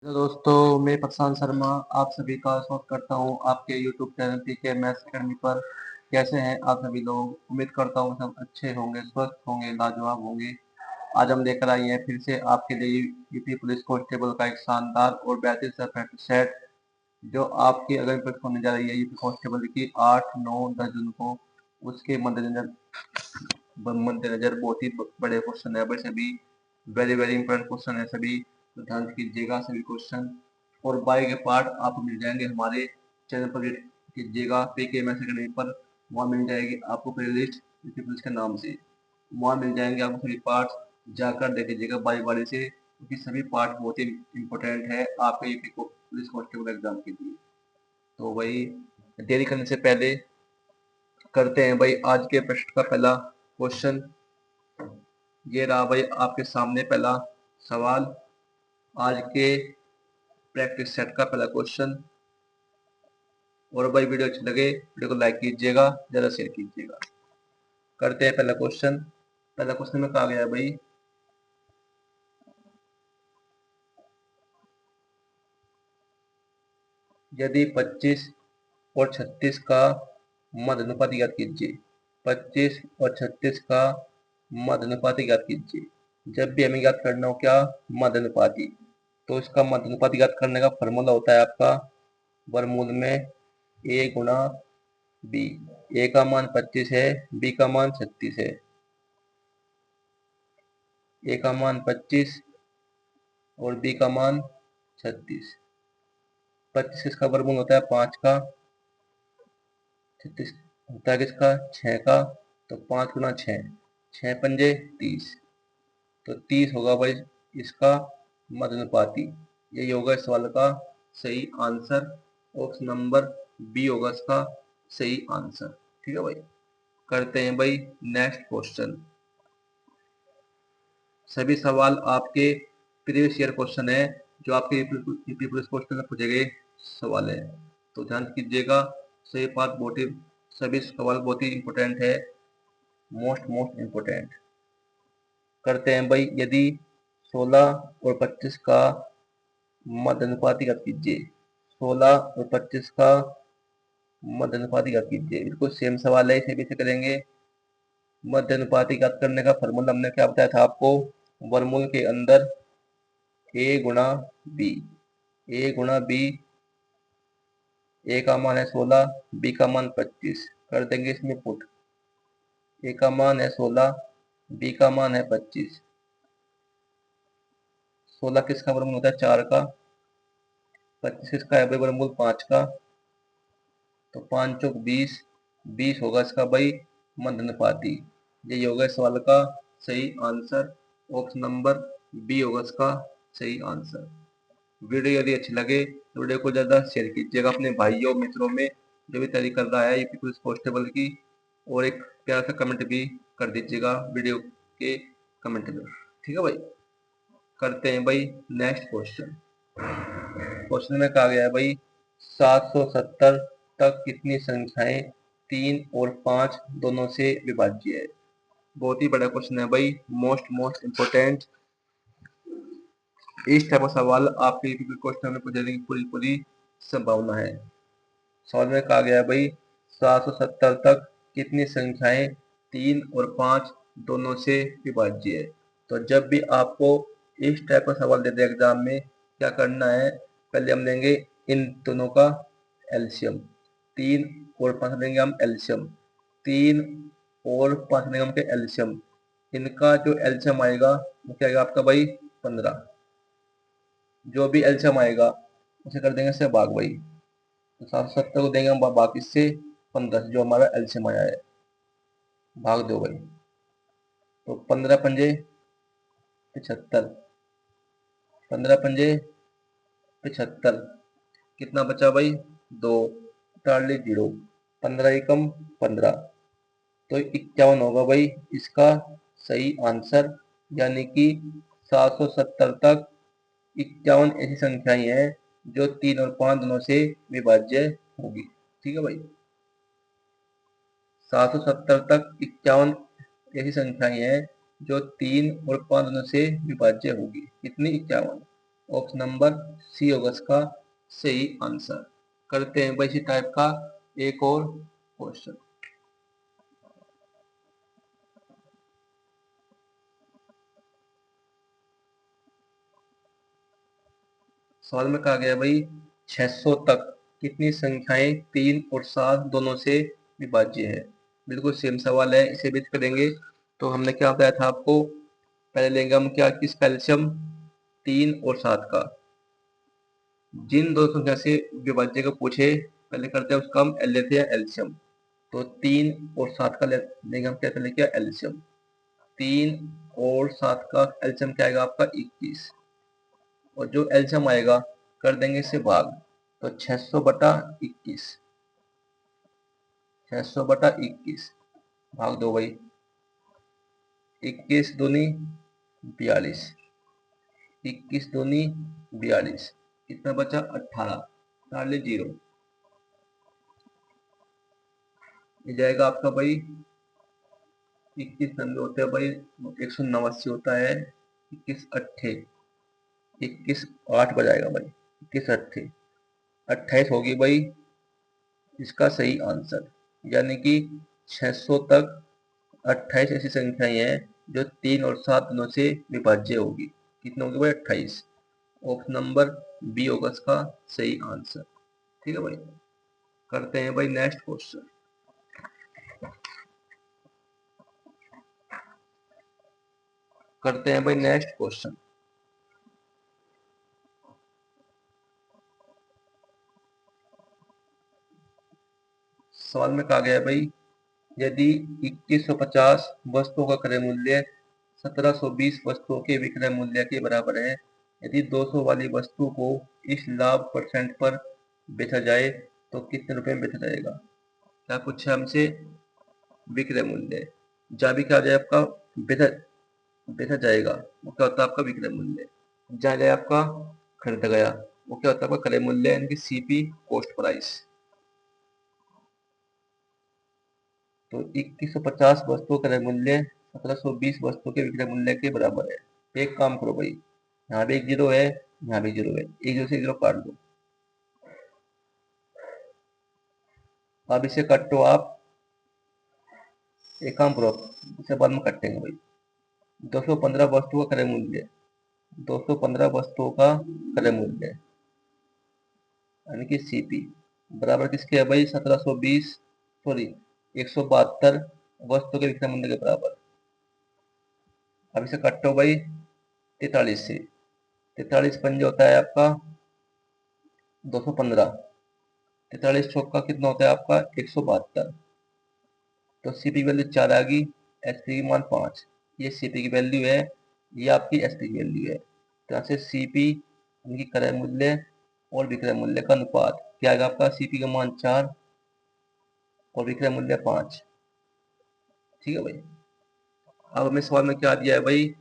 Hello दोस्तों, मैं प्रशांत शर्मा आप सभी का स्वागत करता हूं आपके YouTube channel PK maths academy पर। कैसे हैं आप सभी लोग? उम्मीद करता हूं सब अच्छे होंगे, स्वस्थ होंगे, लाजवाब होंगे। आज हम लेकर आए हैं फिर से आपके लिए यूपी पुलिस कांस्टेबल का एक शानदार और बेहतरीन सा प्रैक्टिस सेट, जो आपकी अगर परीक्षा होने जा रही है यूपी कांस्टेबल की 8, 9, 10 जून को। उसके मद्देनजर बहुत ही बड़े क्वेश्चन है भाई, सभी वेरी वेरी इंपॉर्टेंट क्वेश्चन है सभी। तो ध्यान कीजिएगा सभी क्वेश्चन, और बाई के पार्ट आपको मिल जाएंगे हमारे चैनल पर। विजिट कीजिएगा पीके मैथ्स एकेडमी पर, वहाँ मिल जाएगी आपको प्ले लिस्ट यूपी पुलिस के नाम से। वहाँ मिल जाएंगे आपको सभी पार्ट, जाकर देख लीजिएगा बारी बारी से, क्योंकि सभी पार्ट बहुत ही इम्पोर्टेंट है आपके यूपी पुलिस कांस्टेबल एग्जाम के लिए। तो वही देरी करने से पहले करते हैं भाई आज के प्रश्न का पहला क्वेश्चन। ये रहा भाई आपके सामने पहला सवाल, आज के प्रैक्टिस सेट का पहला क्वेश्चन। और भाई वीडियो अच्छी लगे वीडियो को लाइक कीजिएगा, ज़्यादा शेयर कीजिएगा। करते हैं पहला क्वेश्चन। पहला क्वेश्चन में कहा गया है भाई, यदि 25 और 36 का मध्य अनुपात ज्ञात कीजिए। 25 और 36 का मध्य अनुपात ज्ञात कीजिए। जब भी हमें ज्ञात करना हो क्या, मध्य अनुपाती, तो इसका मध्य अनुपात ज्ञात करने का फॉर्मूला होता है आपका वर्गमूल में a गुणा b। a का मान 25 है, b का मान 36 है। a का मान 25 और b का मान 36। 25 किसका वर्गमूल होता है 5 का, 36 होता है किसका 6 का। तो 5 गुना 6, 6 पंजे 30, तो 30 होगा भाई इसका मध्य अनुपाती। यही होगा इस सवाल का सही आंसर। ऑप्शन नंबर बी होगा इसका सही आंसर। ठीक है भाई, करते हैं भाई नेक्स्ट क्वेश्चन। सभी सवाल आपके प्रीवियस ईयर क्वेश्चन है, जो आपके यूपी पुलिस क्वेश्चन में पूछे गए सवाल है। तो ध्यान कीजिएगा, सही बात बहुत ही, सभी सवाल बहुत ही इंपॉर्टेंट है, मोस्ट इंपॉर्टेंट। करते हैं भाई, यदि 16 और 25 का मध्य अनुपात ज्ञात कीजिए। 16 और 25 का मध्य अनुपात ज्ञात कीजिए। बिल्कुल सेम सवाल है, इसे भी से करेंगे। मध्य अनुपात ज्ञात करने का फॉर्मूला हमने क्या बताया था आपको, वर्गमूल के अंदर a गुणा b। a गुणा b, a का मान है 16, b का मान 25, कर देंगे इसमें पुट। a का मान है 16, b का मान है 25। 16 किसका वर्गमूल होता है 4 का, 25 किसका है भाई वर्गमूल 5 का। तो 5 चौक 20, 20 होगा इसका भाई मध्य अनुपाती। ये होगा इस सवाल का सही आंसर। ऑप्शन नंबर बी होगा इसका सही आंसर। वीडियो यदि अच्छी लगे तो वीडियो को ज़्यादा शेयर कीजिएगा अपने भाइयों मित्रों में, जो भी तैयारी कर रहा है यूपी पुलिस कांस्टेबल की। और एक प्यारा सा कमेंट भी कर दीजिएगा वीडियो के कमेंट में। ठीक है भाई, करते हैं भाई नेक्स्ट क्वेश्चन। क्वेश्चन में कहा गया है भाई, 770 तक कितनी संख्याएं 3 और 5 दोनों से विभाज्य है। बहुत ही बड़ा क्वेश्चन है भाई, मोस्ट इम्पोर्टेंट। इस टाइप का सवाल आपके क्वेश्चन में पूछने की पूरी संभावना है। सवाल में कहा गया है भाई, 770 तक कितनी संख्याएं 3 और 5 दोनों से विभाज्य है। तो जब भी आपको इस टाइप का सवाल दे दे एग्जाम में, क्या करना है, पहले हम लेंगे इन दोनों का एलसीएम। 3 और 5 लेंगे हम एलसीएम, 3 और 5 लेंगे हम एलसीएम। इनका जो एलसीएम आएगा वो क्या आएगा आपका भाई 15। जो भी एलसीएम आएगा उसे कर देंगे इससे भाग भाई। तो 770 को देंगे हम भाग इससे 15 से, जो हमारा एलसीएम आया है, भाग दो भाई। तो 15 पंजे 75, 15 पंजे 75, कितना बचा भाई 2, टाली 0, 15 एकम 15, तो 51 होगा भाई इसका सही आंसर। यानी कि 770 तक 51 ऐसी संख्याएं हैं जो 3 और 5 दोनों से विभाज्य होगी। ठीक है भाई, 770 तक 51 ऐसी संख्याएं हैं जो 3 और 5 दोनों से विभाज्य होगी। कितनी 51, ऑप्शन नंबर सी होगा इसका सही आंसर। करते हैं भाई इसी टाइप का एक और क्वेश्चन। सवाल में कहा गया भाई 600 तक कितनी संख्याएं 3 और 7 दोनों से विभाज्य है। बिल्कुल सेम सवाल है, इसे भी करेंगे। तो हमने क्या बताया था आपको, पहले लेंगे हम क्या, किस एल्शियम 3 और 7 का। जिन दो संख्या से विभाज्य को पूछे पहले करते हैं उसका हम एल लेते हैं एल्शियम। तो 3 और 7 का लेंगे हम क्या लेंगे एल्शियम। 3 और 7 का एल्शियम क्या आएगा आपका 21, और जो एल्शियम आएगा कर देंगे इससे भाग। तो 600 बटा 21, 600 बटा 21 भाग दो भाई। 21 दूनी 42, 21 दूनी 42, कितना बचा 18, डाल ले 0। ये जाएगा आपका भाई 21 नब्बे होता है भाई 189 होता है। 21 अट्ठे 21 8 बजाएगा भाई, 21 अट्ठे 28 होगी भाई इसका सही आंसर। यानी कि 600 तक 28 ऐसी संख्याएं हैं जो 3 और 7 दोनों से विभाज्य होगी। कितने होगी भाई 28। ऑप्शन नंबर बी होगा इसका सही आंसर। ठीक है भाई। करते हैं भाई नेक्स्ट क्वेश्चन। करते हैं भाई नेक्स्ट क्वेश्चन। सवाल में कहा गया है भाई यदि 2150 वस्तुओं का क्रय मूल्य 1720 वस्तुओं के विक्रय मूल्य के बराबर है, यदि 200 वाली वस्तु को इस लाभ परसेंट पर बेचा जाए तो कितने रुपए में बेचा जाएगा। क्या पूछा हमसे, विक्रय मूल्य। जहाँ भी क्या आ जाए आपका बेचा बेचा जाएगा वो क्या होता है आपका विक्रय मूल्य। जहाँ जाए आपका खरीदा गया वो क्या होता है आपका क्रय मूल्य यानी कि सीपी कॉस्ट प्राइस। तो 2150 वस्तुओं का क्रय मूल्य 1720 वस्तुओं के विक्रय मूल्य के बराबर है। तो एक काम करो भाई, यहाँ भी एक जीरो है, यहाँ भी जीरो है, एक जीरो से जीरो काट दो। अब इसे काटो आप, एक काम करो इसे बाद में काटेंगे भाई। 215 वस्तुओं का क्रय मूल्य, 215 वस्तुओं का क्रय मूल्य यानी कि सीपी बराबर किसके है भाई 1720 सॉरी 172 वस्तु के विक्रय मूल्य के बराबर। अब इसे काटो भाई 43 से, 43 पंजे होता है आपका 215, 43 चौका कितना होता है आपका 172। तो सीपी की वैल्यू 4 आ गई, एसपी की मान 5। ये सीपी की वैल्यू है, ये आपकी एसपी की वैल्यू है। तो यहाँ से सीपी उनकी क्रय मूल्य और विक्रय मूल्य का अनुपात क्या आएगा आपका, सीपी का मान 4 और विक्रय मूल्य 5। ठीक है भाई। अब हमें सवाल में क्या दिया है भाई,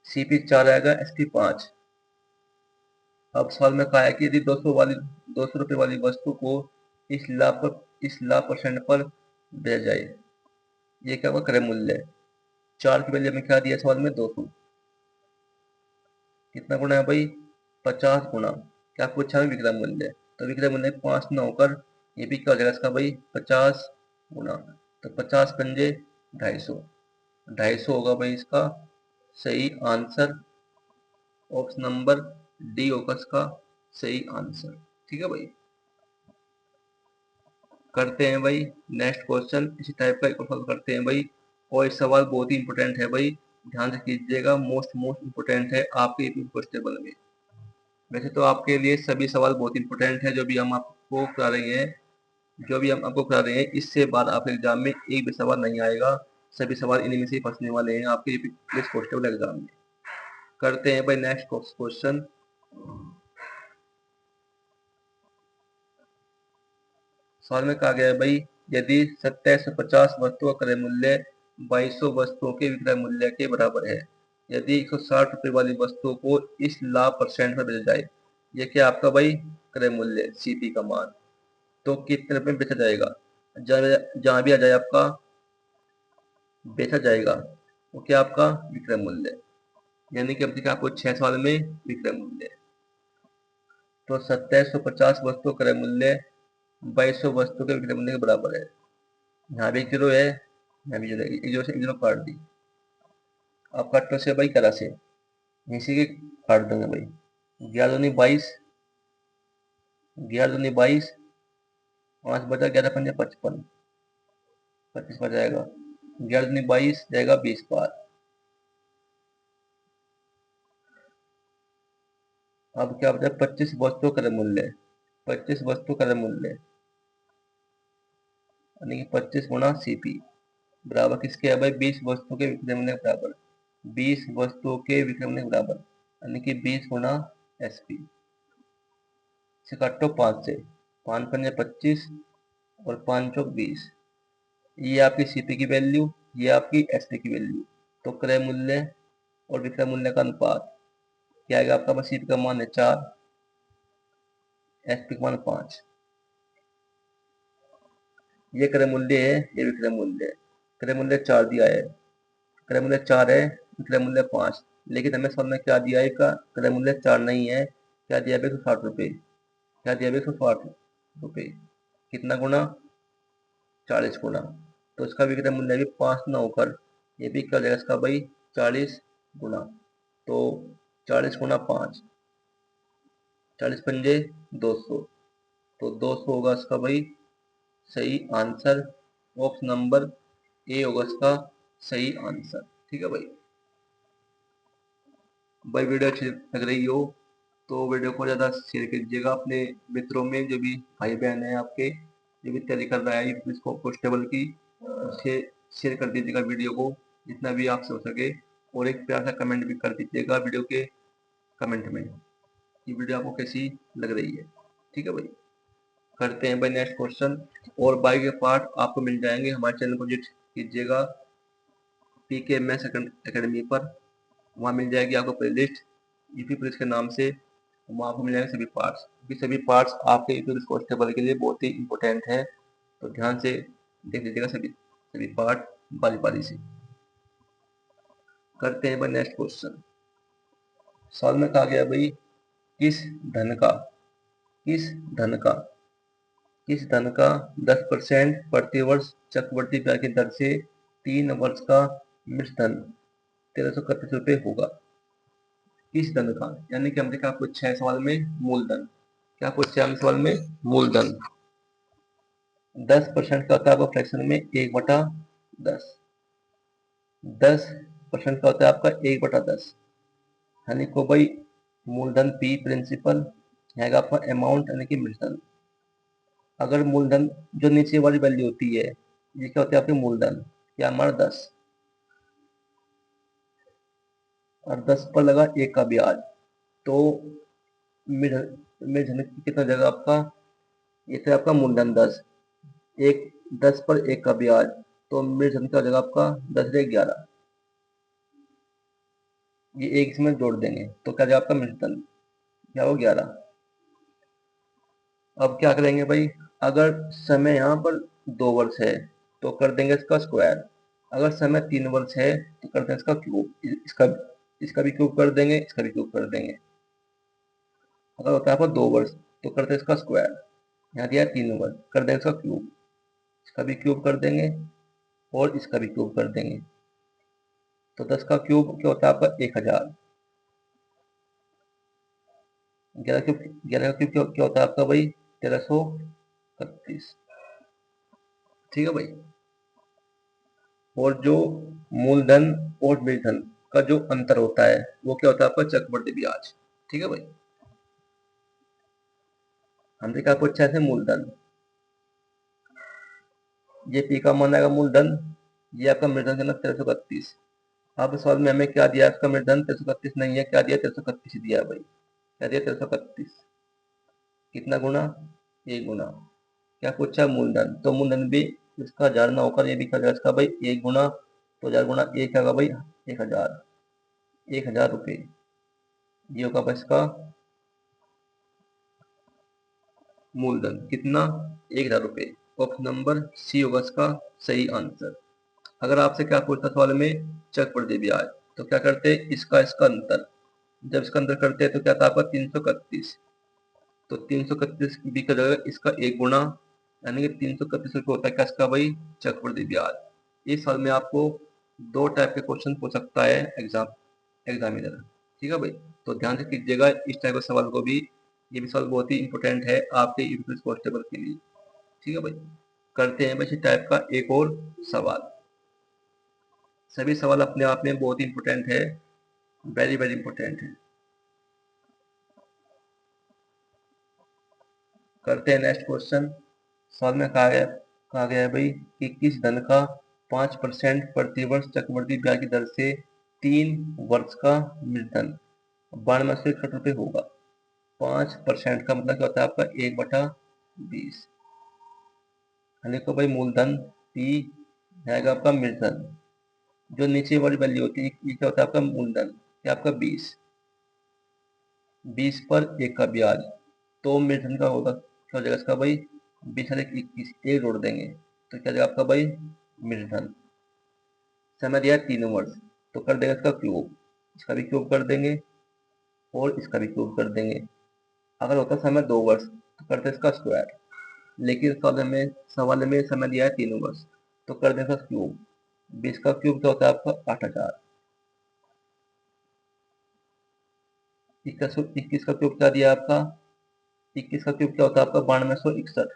सीपी 4 आएगा एसपी 5। अब सवाल में कहा है कि यदि 200 रुपए वाली वस्तु को इस लाभ परसेंट पर बेचा जाए, ये क्या होगा क्रय मूल्य। 4 की वैल्यू में क्या दिया सवाल में 200, कितना गुना है भाई 50 गुना। क्या पूछा है विक्रय मूल्य, तो विक्रय मूल्य 5 न होकर ये भी क्या हो जाएगा इसका भाई 50 गुना। तो 50 पंजे 250, 250 होगा भाई इसका सही आंसर। ऑप्शन नंबर डी होगा इसका सही आंसर। ठीक है भाई। करते हैं भाई नेक्स्ट क्वेश्चन, इसी टाइप का एक और सवाल करते हैं भाई। और इस सवाल बहुत ही इंपॉर्टेंट है भाई, ध्यान से कीजिएगा, मोस्ट इंपॉर्टेंट है आपके टेबल में। वैसे तो आपके लिए सभी सवाल बहुत इंपॉर्टेंट है जो भी हम आपको करा रहे हैं, जो भी हम आपको करा रहे हैं। इससे बाद आपके एग्जाम में एक भी सवाल नहीं आएगा, सभी सवाल इन्हीं में से ही फंसने वाले हैं आपके पुलिस कांस्टेबल एग्जाम में। करते हैं भाई नेक्स्ट क्वेश्चन। सवाल में कहा गया है भाई यदि 2750 वस्तुओं का क्रय मूल्य 2200 वस्तुओं के विक्रय मूल्य के बराबर है, यदि 160 रुपए वाली वस्तु को इस लाभ परसेंट पर बेचा जाए, ये क्या आपका भाई क्रय मूल्य सीपी का मान, तो कितने रुपए में बेचा जाएगा। जहां भी आ जाए आपका बेचा जाएगा वो क्या आपका विक्रय मूल्य। यानी कि अब तक आपको 6 सवाल में विक्रय मूल्य। तो 2750 वस्तु क्रय मूल्य 2200 वस्तु के विक्रय मूल्य के बराबर है। यहाँ भी 1 जीरो है, यहाँ भी 0 है, 1 जीरो से 1 जीरो काट दी। अब काटो से भाई करा से इसी के काट देंगे भाई। 11 दूनी 22, 11 दूनी 22, 5 बचा, 11 पंजे 55, 25 पर जाएगा। 11 दूनी 22 जाएगा 20 बार। अब क्या बचा, 25 वस्तु क्रय मूल्य, 25 वस्तु क्रय मूल्य यानी कि 25 गुणा सीपी बराबर किसके है भाई, 20 वस्तु के विक्रय मूल्य के बराबर। 20 वस्तुओं के विक्रय मूल्य के बराबर यानी कि 20 गुणा एसपी से काटो 5 से, 5 पंजे 25 और 5 चौक 20। ये आपकी सीपी की वैल्यू, ये आपकी एसपी की वैल्यू। तो क्रय मूल्य और विक्रय मूल्य का अनुपात क्या आएगा आपका, बस सीपी का मान है 4, एसपी का मान 5। ये क्रय मूल्य है, ये विक्रय मूल्य है। क्रय मूल्य 4 दिया है, क्रय मूल्य 4 है, विक्रय मूल्य 5। लेकिन हमें सब में क्या दिया है, का क्रय मूल्य 4 नहीं है, क्या दिया है 160 रुपये, क्या दिया है 160 रुपये। कितना गुना, 40 गुना। तो इसका विक्रय मूल्य भी 5 ना होकर ये भी क्या जाएगा इसका भाई 40 गुना। तो 40 गुना 5, 40 पंजे 200, तो 200 होगा इसका भाई सही आंसर। ऑप्शन नंबर ए होगा इसका सही आंसर। ठीक है भाई। भाई वीडियो अच्छी लग रही हो तो वीडियो को ज़्यादा शेयर कीजिएगा अपने मित्रों में, जो भी भाई बहन है आपके, जो भी तैयारी कर रहा है इसको कांस्टेबल की, उसे शेयर कर दीजिएगा वीडियो को जितना भी आपसे हो सके। और एक प्यार सा कमेंट भी कर दीजिएगा वीडियो के कमेंट में कि वीडियो आपको कैसी लग रही है। ठीक है भाई, करते हैं भाई नेक्स्ट क्वेश्चन। और बाकी के पार्ट आपको मिल जाएंगे हमारे चैनल को विजिट कीजिएगा पीके मैथ्स एकेडमी पर। वहाँ मिल जाएगी आपको प्लेलिस्ट यूपी पुलिस के नाम से, वहाँ आपको मिल जाएंगे सभी पार्ट्स, क्योंकि सभी पार्ट्स आपके यूपी पुलिस कांस्टेबल के लिए बहुत ही इंपॉर्टेंट है। तो ध्यान से देख लीजिएगा सभी सभी पार्ट बारी बारी से। करते हैं भाई नेक्स्ट क्वेश्चन। सवाल में कहा गया भाई किस धन का किस धन का किस धन का 10% प्रति वर्ष चक्रवृद्धि ब्याज की दर से 3 वर्ष का मृतधन 1331 रुपये होगा। किस धन का, यानी कि हमने क्या पूछा है सवाल में, मूलधन। क्या पूछा है सवाल में, मूलधन। 10% का होता है आपका फ्रैक्शन में 1/10, 10% का होता है आपका 1/10, यानी को भाई मूलधन पी प्रिंसिपल आएगा आपका अमाउंट यानी कि मृतधन। अगर मूलधन जो नीचे वाली वैल्यू होती है ये क्या होती है आपके मूलधन, क्या हमारा 10, और 10 पर लगा 1 का ब्याज, तो मृतधन कितना जगह आपका, ये था आपका मूलधन 10, एक 10 पर 1 का ब्याज, तो मृतधन का जगह आपका 10 से 11, ये एक इसमें जोड़ देंगे तो क्या जाएगा आपका मृतधन, क्या हो 11। अब क्या करेंगे भाई, अगर समय यहाँ पर 2 वर्ष है तो कर देंगे इसका स्क्वायर, अगर समय 3 वर्ष है तो कर देंगे इसका क्यूब, इसका भी क्यूब कर देंगे, इसका भी क्यूब कर देंगे। अगर होता है आपका 2 वर्ष तो करते हैं इसका स्क्वायर, यहाँ दिया 3 वर्ष, कर देंगे इसका क्यूब, इसका भी क्यूब कर देंगे और इसका भी क्यूब कर देंगे। तो 10 का क्यूब क्या होता है आपका 1000, 11 का क्यूब क्या होता है आपका भाई 1331। ठीक है भाई। और जो मूलधन और मृतधन का जो अंतर होता है वो क्या होता है आपका चक्रवृद्धि ब्याज। ठीक है भाई। हमने क्या पूछा है, मूलधन, ये पी का मान आएगा मूलधन, ये आपका मृतधन का 1331। अब सवाल में हमें क्या दिया, इसका मृतधन 1331 नहीं है, क्या दिया 1331 दिया है भाई, क्या दिया 1331, कितना गुना, 1 गुना। क्या पूछा मूलधन, तो मूलधन भी इसका 1000 ना होकर ये भी क्या इसका भाई 1 गुना, तो 1000 गुना 1 क्या होगा भाई 1000, 1000 रुपये, ये होगा भाई इसका मूलधन, कितना 1000 रुपये। ऑप्शन नंबर सी होगा इसका सही आंसर। अगर आपसे क्या पूछता सवाल में चक्रवृद्धि ब्याज, तो क्या करते हैं, इसका इसका अंतर, जब इसका अंतर करते हैं तो क्या था आपका 331। तो 331 भी का जगह इसका एक गुना, यानी कि 331 रुपये होता है क्या इसका भाई, चक्रवृद्धि ब्याज। इस साल में आपको दो टाइप के क्वेश्चन पूछ सकता है एग्जामिनर। ठीक है भाई, तो ध्यान से कीजिएगा इस टाइप के सवाल को भी, ये भी सवाल बहुत ही इंपॉर्टेंट है आपके यूपीएससी कांस्टेबल के लिए। ठीक है भाई, करते हैं भाई इसी टाइप का एक और सवाल। सभी सवाल अपने आप में बहुत ही इंपॉर्टेंट है, वेरी वेरी इंपॉर्टेंट है। करते हैं नेक्स्ट क्वेश्चन। सवाल में कहा गया है भाई कि किस धन का 5% प्रतिवर्ष चक्रवृद्धि ब्याज की दर से 3 वर्ष का मूलधन 9261 होगा। 5% का मतलब क्या होता है आपका 1/20। देखो भाई मूलधन P आएगा आपका मूलधन, जो नीचे वाली वैल्यू होती है ये क्या होता है आपका मूलधन, ये आपका 20 पर 1 का ब्याज। तो मूलधन का होगा क्या हो जाएगा इसका भाई, 20 और 21, एक जोड़ देंगे तो क्या जाएगा आपका भाई मूलधन। समय दिया है 3 वर्ष, तो कर देगा इसका क्यूब, इसका भी क्यूब कर देंगे और इसका भी क्यूब कर देंगे। अगर होता समय 2 वर्ष तो करते इसका स्क्वायर, लेकिन सवाल में समय दिया है 3 वर्ष, तो कर देगा क्यूब। 20 का क्यूब क्या होता है आपका 8000। 21 का क्यूब क्या दिया आपका, 21 का क्यूब क्या होता है आपका 9261।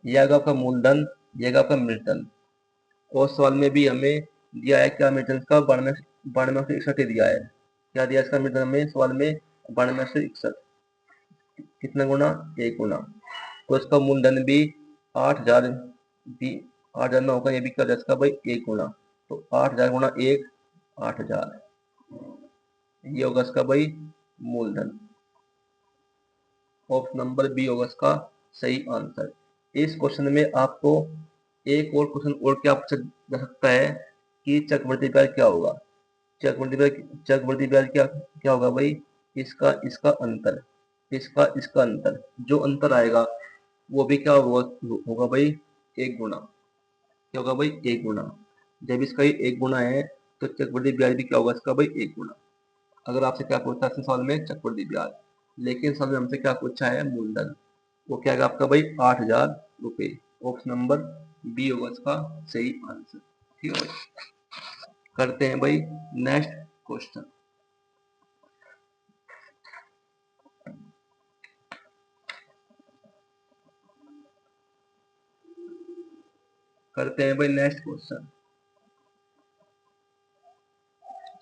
ये आएगा आपका मूलधन, ये आएगा आपका मूलधन। और सवाल में भी हमें दिया है क्या, मूलधन का 9261 ही दिया है। क्या दिया इसका मूलधन में सवाल में, 9261। कितना गुना, 1 गुना। तो इसका मूलधन भी 8000 भी 8000 ना होगा, ये भी क्या इसका भाई 1 गुना। तो 8000 गुना 1, 8000, ये होगा इसका भाई मूलधन। ऑप्शन नंबर बी होगा इसका सही आंसर। इस क्वेश्चन में आपको एक और क्वेश्चन और क्या पूछा जा सकता है कि चक्रवृद्धि ब्याज क्या होगा। चक्रवृद्धि ब्याज क्या क्या होगा भाई, इसका इसका अंतर, इसका इसका अंतर, जो अंतर आएगा वो भी क्या होगा भाई 1 गुना। क्या होगा भाई 1 गुना। जब इसका ये 1 गुना है तो चक्रवृद्धि ब्याज भी क्या होगा इसका भाई 1 गुना। अगर आपसे क्या पूछता है सवाल में चक्रवृद्धि ब्याज, लेकिन सवाल में हमसे क्या पूछा है मूलधन, वो क्या है आपका भाई 8000 रुपये। ऑप्शन नंबर बी होगा इसका सही आंसर। ठीक है भाई, करते हैं भाई नेक्स्ट क्वेश्चन। करते हैं भाई नेक्स्ट क्वेश्चन।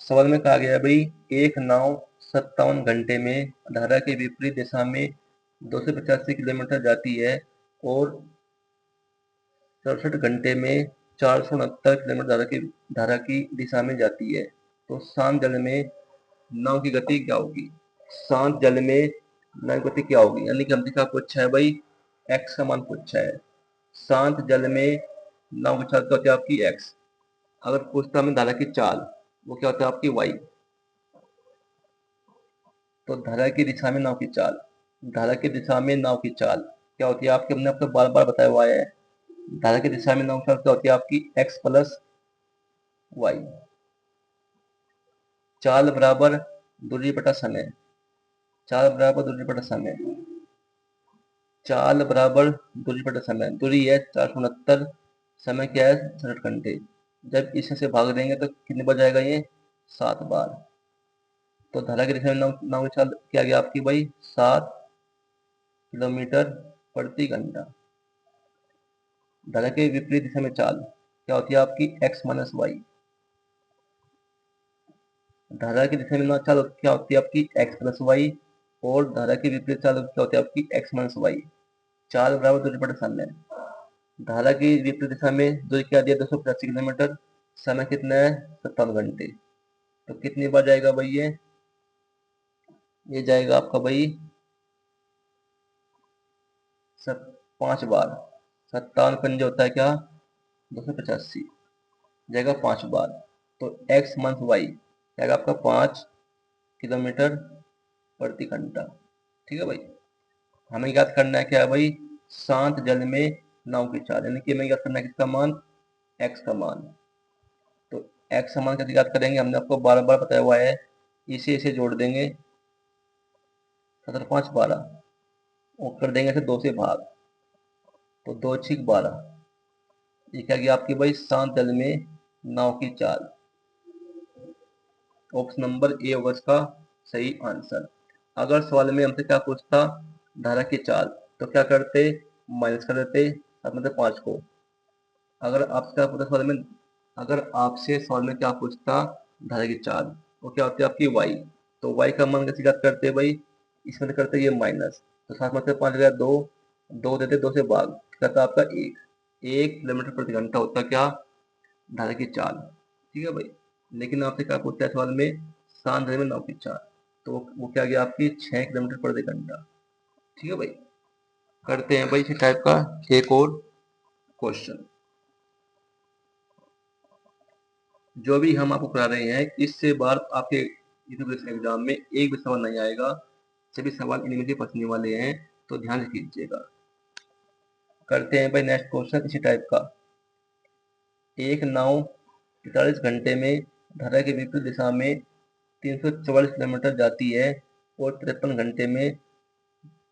सवाल में कहा गया है भाई एक नाव 57 घंटे में धारा के विपरीत दिशा में 285 किलोमीटर जाती है और 67 घंटे में 469 किलोमीटर धारा की दिशा में जाती है। तो शांत जल में नाव की गति क्या होगी। शांत जल में नाव की गति क्या होगी, यानी कि हमसे क्या पूछा है भाई, एक्स का मान पूछा है। शांत जल में नाव की चाल क्या होती है आपकी एक्स। अगर पूछता हमें धारा की चाल, वो क्या होता है आपकी वाई। तो धारा की दिशा में नाव की चाल, धारा की दिशा में नाव की चाल क्या होती है आपकी, हमने आपको बार बार बताया हुआ है। धारा की दिशा में नाव की चाल क्या होती है आपकी एक्स प्लस वाई। चाल बराबर दूरी बटा समय, चाल बराबर दूरी बटा समय, चाल बराबर दूरी बटा समय। दूरी है 469, समय क्या है 67 घंटे। जब इसे से भाग देंगे तो कितनी बार जाएगा ये, 7 बार। तो धारा की दिशा में नाव की चाल क्या गया आपकी भाई 7 किलोमीटर प्रति घंटा। धारा के विपरीत दिशा में चाल क्या होती है आपकी एक्स माइनस वाई। धारा की दिशा में ना चाल क्या होती है आपकी एक्स प्लस वाई, और धारा के विपरीत चाल क्या होती है आपकी एक्स माइनस वाई। चाल बराबर दूरी बटा समय। धारा की विपरीत दिशा में दूरी क्या दिया 285 किलोमीटर, समय कितना है 57 घंटे। तो कितनी बार जाएगा भाई ये जाएगा आपका भाई सब 5 बार। 57 पंजे होता है क्या 285, जाएगा 5 बार। तो एक्स माइनस वाई जाएगा आपका 5 किलोमीटर प्रति घंटा। ठीक है भाई, हमें याद करना है क्या है भाई, शांत जल में नाव की चाल, यानी कि हमें याद करना है किसका मान, एक्स का मान। तो एक्स समान कैसे याद करेंगे, हमने आपको बार बार बताया हुआ है, इसे जोड़ देंगे, 17 5 12 और कर देंगे इसे 2 से भाग, तो 2 6 12। ये क्या गया आपकी भाई, शांत जल में नाव की चाल। ऑप्शन नंबर ए होगा इसका सही आंसर। अगर सवाल में हमसे क्या पूछता, धारा की चाल, तो क्या करते, माइनस कर देते साथ में 5 को। अगर आपसे क्या पूछता सवाल में, अगर आपसे सवाल में क्या पूछता धारा की चाल, वो क्या होती है आपकी y, तो y का मान कैसे याद करते हैं भाई, इसमें तो करते ये माइनस, तो साथ में 5 गया 2, 2 देते 2 से भाग, कहता आपका 1 किलोमीटर प्रति घंटा होता क्या धारा की चाल। ठीक है भाई, लेकिन आपसे क्या पूछता है सवाल में, शांत में नाव की चाल, तो वो क्या गया आपकी 6 किलोमीटर प्रति घंटा। ठीक है भाई, करते हैं भाई इसी टाइप का एक और क्वेश्चन। जो भी हम आपको करा रहे हैं, इससे बार आपके एग्जाम में एक भी सवाल नहीं आएगा, सभी सवाल इनमें से फंसने वाले हैं, तो ध्यान से कीजिएगा। करते हैं भाई नेक्स्ट क्वेश्चन इसी टाइप का। एक नाव 45 घंटे में धारा के विपरीत दिशा में 344 किलोमीटर जाती है और 53 घंटे में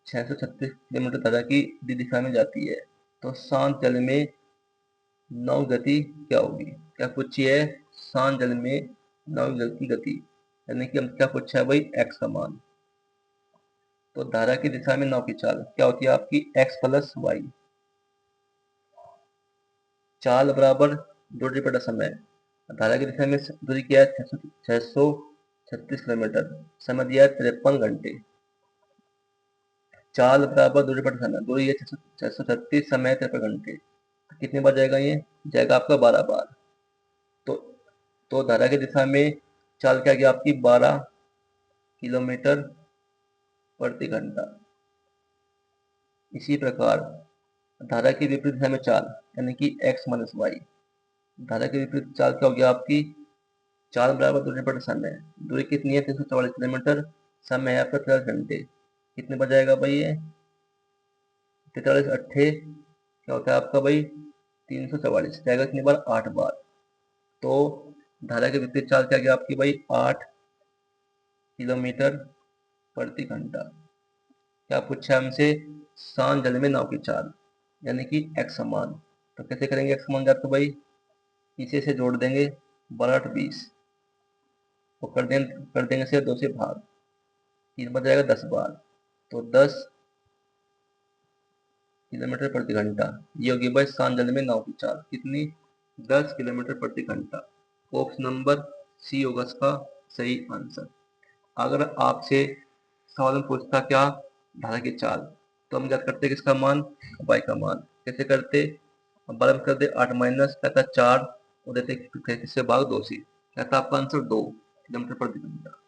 636 किलोमीटर धारा की दिशा में जाती है, तो शांत जल में नाव गति क्या होगी। क्या पूछी है, शांत जल में नाव जल की गति, यानी कि हम क्या पूछा है भाई, एक्स का मान। तो धारा की दिशा में नाव की चाल क्या होती है आपकी, एक्स प्लस वाई। चाल बराबर दूरी बटा समय, धारा की दिशा में दूरी क्या है 636 किलोमीटर, समय दिया है 53 घंटे। चाल बराबर दूरी बटा समय, दूरी है 636, समय 53 घंटे, कितनी बार जाएगा, ये जाएगा आपका 12 बार। तो धारा की दिशा में चाल क्या गया आपकी 12 किलोमीटर प्रति घंटा। इसी प्रकार धारा की विपरीत दिशा में चाल, यानी कि x माइनस वाई, धारा की विपरीत चाल क्या हो गया आपकी, चाल बराबर दूरी बटा समय, दूरी कितनी है 344 किलोमीटर, समय है आपका 43 घंटे, कितने बच जाएगा भाई ये 43 अट्ठे क्या होता है आपका भाई 344, जाएगा कितनी बार 8 बार। तो धारा के विपरीत चाल क्या गया आपकी भाई 8 किलोमीटर प्रति घंटा। क्या पूछा हमसे, शांत जल में नाव की चाल, यानी कि x समान, तो कैसे करेंगे x समान जाते भाई, इसे से जोड़ देंगे 12 8 20 और कर देंगे से 2 से भाग, 3 बच जाएगा 10 बार, तो 10 किलोमीटर प्रति घंटा। ये होगी भाई शांत जल में नाव की चाल, कितनी 10 किलोमीटर प्रति घंटा। ऑप्शन नंबर सी होगा इसका सही आंसर। अगर आपसे सवाल में पूछता क्या धारा की चाल, तो हम क्या करते किसका मान, y का मान, कैसे करते, बारह में कर दे 8 माइनस, कहता 4 और देते किससे भाग 2 से, कहता आपका आंसर 2 किलोमीटर प्रति घंटा।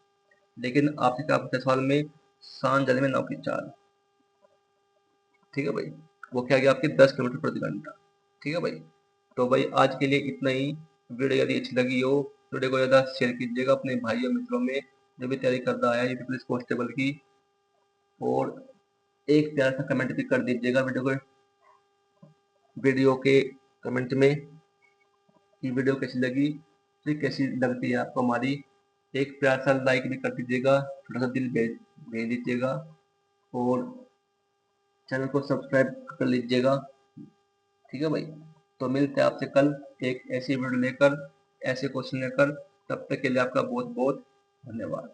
लेकिन आपसे क्या पूछता सवाल में, शांत जल में नाव की चाल, ठीक है भाई, वो क्या गया आपकी 10 किलोमीटर प्रति घंटा। ठीक है भाई, तो भाई आज के लिए इतना ही। वीडियो यदि अच्छी लगी हो, वीडियो को ज़्यादा शेयर कीजिएगा अपने भाइयों मित्रों में जो भी तैयारी कर रहा है यूपी पुलिस कांस्टेबल की, और एक प्यारा सा कमेंट भी कर दीजिएगा वीडियो के कमेंट में कि वीडियो कैसी लगी, फिर कैसी लगती है आपको हमारी। एक प्यारा सा लाइक भी कर दीजिएगा, छोटा सा दिल भेज दीजिएगा, और चैनल को सब्सक्राइब कर लीजिएगा। ठीक है भाई, तो मिलते हैं आपसे कल एक ऐसी वीडियो लेकर, ऐसे क्वेश्चन लेकर। तब तक के लिए आपका बहुत बहुत धन्यवाद।